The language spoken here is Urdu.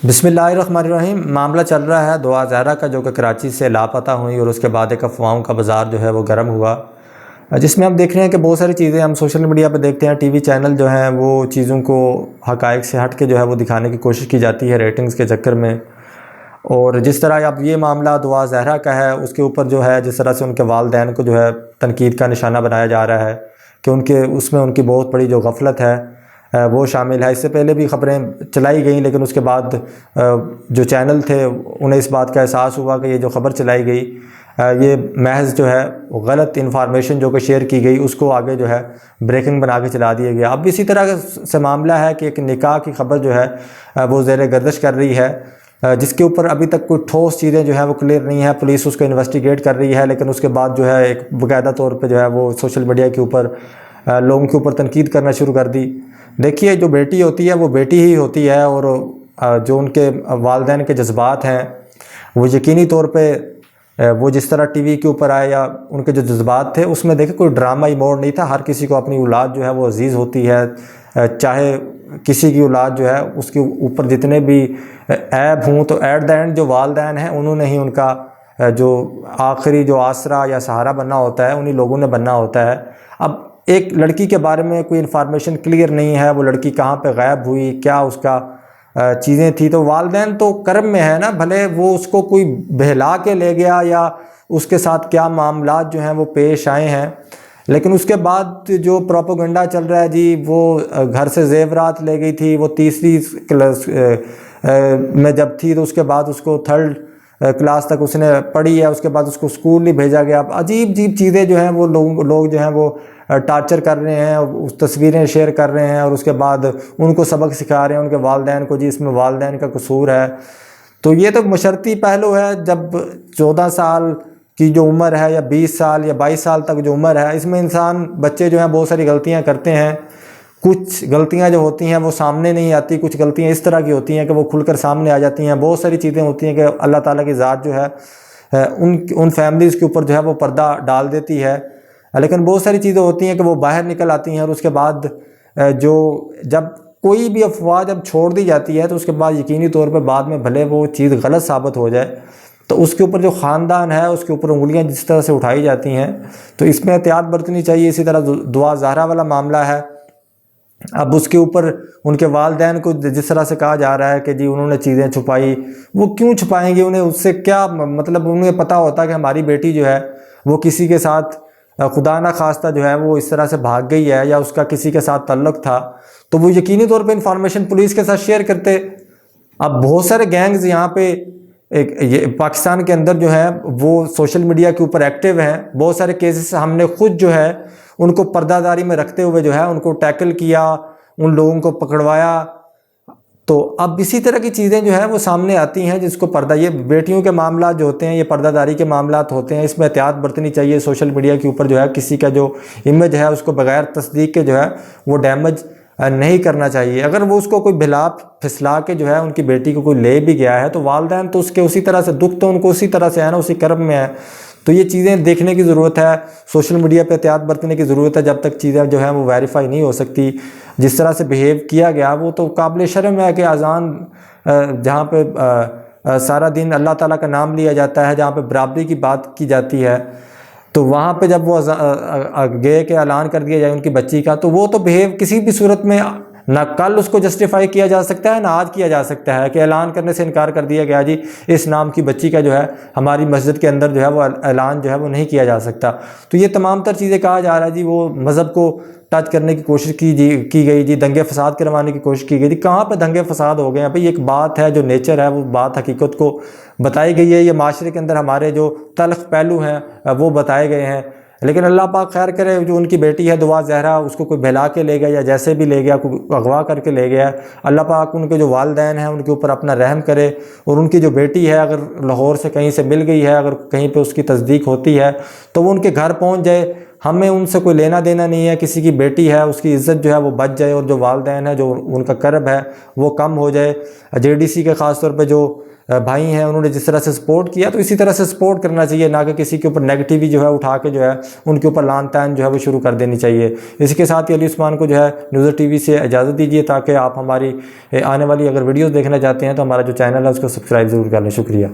بسم اللہ الرحمن الرحیم۔ معاملہ چل رہا ہے دعا زہرا کا، جو کہ کراچی سے لاپتہ ہوئی اور اس کے بعد ایک افواہوں کا بازار جو ہے وہ گرم ہوا، جس میں ہم دیکھ رہے ہیں کہ بہت ساری چیزیں ہم سوشل میڈیا پہ دیکھتے ہیں، ٹی وی چینل جو ہیں وہ چیزوں کو حقائق سے ہٹ کے جو ہے وہ دکھانے کی کوشش کی جاتی ہے ریٹنگز کے چکر میں۔ اور جس طرح اب یہ معاملہ دعا زہرا کا ہے، اس کے اوپر جو ہے جس طرح سے ان کے والدین کو جو ہے تنقید کا نشانہ بنایا جا رہا ہے کہ اس میں ان کی بہت بڑی جو غفلت ہے وہ شامل ہے۔ اس سے پہلے بھی خبریں چلائی گئیں، لیکن اس کے بعد جو چینل تھے انہیں اس بات کا احساس ہوا کہ یہ جو خبر چلائی گئی یہ محض جو ہے غلط انفارمیشن جو کہ شیئر کی گئی، اس کو آگے جو ہے بریکنگ بنا کے چلا دیا گیا۔ اب اسی طرح سے معاملہ ہے کہ ایک نکاح کی خبر جو ہے وہ زیر گردش کر رہی ہے، جس کے اوپر ابھی تک کوئی ٹھوس چیزیں جو ہیں وہ کلیئر نہیں ہیں، پولیس اس کو انویسٹیگیٹ کر رہی ہے، لیکن اس کے بعد جو ہے ایک باقاعدہ طور پہ جو ہے وہ سوشل میڈیا کے اوپر لوگوں کے اوپر تنقید کرنا شروع کر دی۔ دیکھیے، جو بیٹی ہوتی ہے وہ بیٹی ہی ہوتی ہے، اور جو ان کے والدین کے جذبات ہیں وہ یقینی طور پہ وہ جس طرح ٹی وی کے اوپر آئے یا ان کے جو جذبات تھے اس میں دیکھیں کوئی ڈرامائی موڑ نہیں تھا۔ ہر کسی کو اپنی اولاد جو ہے وہ عزیز ہوتی ہے، چاہے کسی کی اولاد جو ہے اس کے اوپر جتنے بھی عیب ہوں، تو ایٹ دا اینڈ جو والدین ہیں انہوں نے ہی ان کا جو آخری جو آسرا یا سہارا بننا ہوتا ہے، انہی لوگوں نے بننا ہوتا ہے۔ اب ایک لڑکی کے بارے میں کوئی انفارمیشن کلیئر نہیں ہے، وہ لڑکی کہاں پہ غائب ہوئی، کیا اس کا چیزیں تھی، تو والدین تو کرم میں ہے نا، بھلے وہ اس کو کوئی بہلا کے لے گیا یا اس کے ساتھ کیا معاملات جو ہیں وہ پیش آئے ہیں، لیکن اس کے بعد جو پروپیگنڈا چل رہا ہے جی وہ گھر سے زیورات لے گئی تھی، وہ تیسری کلاس میں جب تھی تو اس کے بعد اس کو تھرڈ کلاس تک اس نے پڑھی ہے، اس کے بعد اس کو اسکول نہیں بھیجا گیا۔ عجیب عجیب چیزیں جو ہیں وہ لوگ جو ہیں وہ ٹارچر کر رہے ہیں، اس تصویریں شیئر کر رہے ہیں، اور اس کے بعد ان کو سبق سکھا رہے ہیں ان کے والدین کو، جی اس میں والدین کا قصور ہے۔ تو یہ تو معاشرتی پہلو ہے، جب 14 سال کی جو عمر ہے یا 20 سال یا 22 سال تک جو عمر ہے، اس میں بچے جو ہیں بہت ساری غلطیاں کرتے ہیں۔ کچھ غلطیاں جو ہوتی ہیں وہ سامنے نہیں آتی، کچھ غلطیاں اس طرح کی ہوتی ہیں کہ وہ کھل کر سامنے آ جاتی ہیں۔ بہت ساری چیزیں ہوتی ہیں کہ اللہ تعالیٰ کی ذات جو ہے ان فیملیز کے اوپر جو ہے وہ پردہ ڈال دیتی ہے، لیکن بہت ساری چیزیں ہوتی ہیں کہ وہ باہر نکل آتی ہیں، اور اس کے بعد جب کوئی بھی افواہ جب چھوڑ دی جاتی ہے تو اس کے بعد یقینی طور پہ بعد میں بھلے وہ چیز غلط ثابت ہو جائے تو اس کے اوپر جو خاندان ہے اس کے اوپر انگلیاں جس طرح سے اٹھائی جاتی ہیں، تو اس میں احتیاط برتنی چاہیے۔ اسی طرح دعا زہرا والا معاملہ ہے، اب اس کے اوپر ان کے والدین کو جس طرح سے کہا جا رہا ہے کہ جی انہوں نے چیزیں چھپائی، وہ کیوں چھپائیں گے؟ انہیں اس سے کیا مطلب؟ انہیں پتہ ہوتا کہ ہماری بیٹی جو ہے وہ کسی کے ساتھ خدا نہ خواستہ جو ہے وہ اس طرح سے بھاگ گئی ہے یا اس کا کسی کے ساتھ تعلق تھا، تو وہ یقینی طور پہ انفارمیشن پولیس کے ساتھ شیئر کرتے۔ اب بہت سارے گینگز یہاں پہ پاکستان کے اندر جو ہے وہ سوشل میڈیا کے اوپر ایکٹیو ہیں۔ بہت سارے کیسز ہم نے خود جو ہے ان کو پردہ داری میں رکھتے ہوئے جو ہے ان کو ٹیکل کیا، ان لوگوں کو پکڑوایا۔ تو اب اسی طرح کی چیزیں جو ہیں وہ سامنے آتی ہیں جس کو پردہ، یہ بیٹیوں کے معاملات جو ہوتے ہیں یہ پردہ داری کے معاملات ہوتے ہیں، اس میں احتیاط برتنی چاہیے۔ سوشل میڈیا کے اوپر جو ہے کسی کا جو امیج ہے اس کو بغیر تصدیق کے جو ہے وہ ڈیمیج نہیں کرنا چاہیے۔ اگر وہ اس کو کوئی بھلا پھسلا کے جو ہے ان کی بیٹی کو کوئی لے بھی گیا ہے تو والدین تو اس کے اسی طرح سے دکھ تو ان کو اسی طرح سے ہے نا، اسی کرم میں ہے۔ تو یہ چیزیں دیکھنے کی ضرورت ہے، سوشل میڈیا پہ احتیاط برتنے کی ضرورت ہے، جب تک چیزیں جو ہیں وہ ویریفائی نہیں ہو سکتی۔ جس طرح سے بیہیو کیا گیا وہ تو قابل شرم ہے کہ اذان جہاں پہ سارا دن اللہ تعالیٰ کا نام لیا جاتا ہے، جہاں پہ برابری کی بات کی جاتی ہے، تو وہاں پہ جب وہ گئے کہ اعلان کر دیا جائے ان کی بچی کا، تو وہ تو بیہیو کسی بھی صورت میں نہ کل اس کو جسٹیفائی کیا جا سکتا ہے نہ آج کیا جا سکتا ہے کہ اعلان کرنے سے انکار کر دیا گیا جی اس نام کی بچی کا جو ہے ہماری مسجد کے اندر جو ہے وہ اعلان جو ہے وہ نہیں کیا جا سکتا۔ تو یہ تمام تر چیزیں کہا جا رہا ہے جی وہ مذہب کو ٹچ کرنے کی کوشش کی گئی، جی دنگے فساد کروانے کی کوشش کی گئی جی۔ کہاں پہ دنگے فساد ہو گئے ہیں بھئی؟ ایک بات ہے جو نیچر ہے وہ بات حقیقت کو بتائی گئی ہے، یہ معاشرے کے اندر ہمارے جو تلخ پہلو ہیں وہ بتائے گئے ہیں، لیکن اللہ پاک خیر کرے۔ جو ان کی بیٹی ہے دعا زہرا، اس کو کوئی بہلا کے لے گیا یا جیسے بھی لے گیا، کوئی اغوا کر کے لے گیا، اللہ پاک ان کے جو والدین ہیں ان کے اوپر اپنا رحم کرے، اور ان کی جو بیٹی ہے اگر لاہور سے کہیں سے مل گئی ہے، اگر کہیں پہ اس کی تصدیق ہوتی ہے تو وہ ان کے گھر پہنچ جائے۔ ہمیں ان سے کوئی لینا دینا نہیں ہے. کسی کی بیٹی ہے اس کی عزت جو ہے وہ بچ جائے اور جو والدین ہے جو ان کا کرب ہے وہ کم ہو جائے. JDC کے خاص طور پہ جو بھائی ہیں انہوں نے جس طرح سے سپورٹ کیا تو اسی طرح سے سپورٹ کرنا چاہیے, نہ کہ کسی کے اوپر نیگیٹیوی جو ہے اٹھا کے جو ہے ان کے اوپر لعن طعن جو ہے وہ شروع کر دینی چاہیے. اسی کے ساتھ ہی علی عثمان کو جو ہے نیوزر TV سے اجازت دیجیے, تاکہ آپ ہماری آنے والی اگر ویڈیوز دیکھنا چاہتے ہیں تو ہمارا جو چینل ہے اس کو سبسکرائب ضرور کر لیں. شکریہ.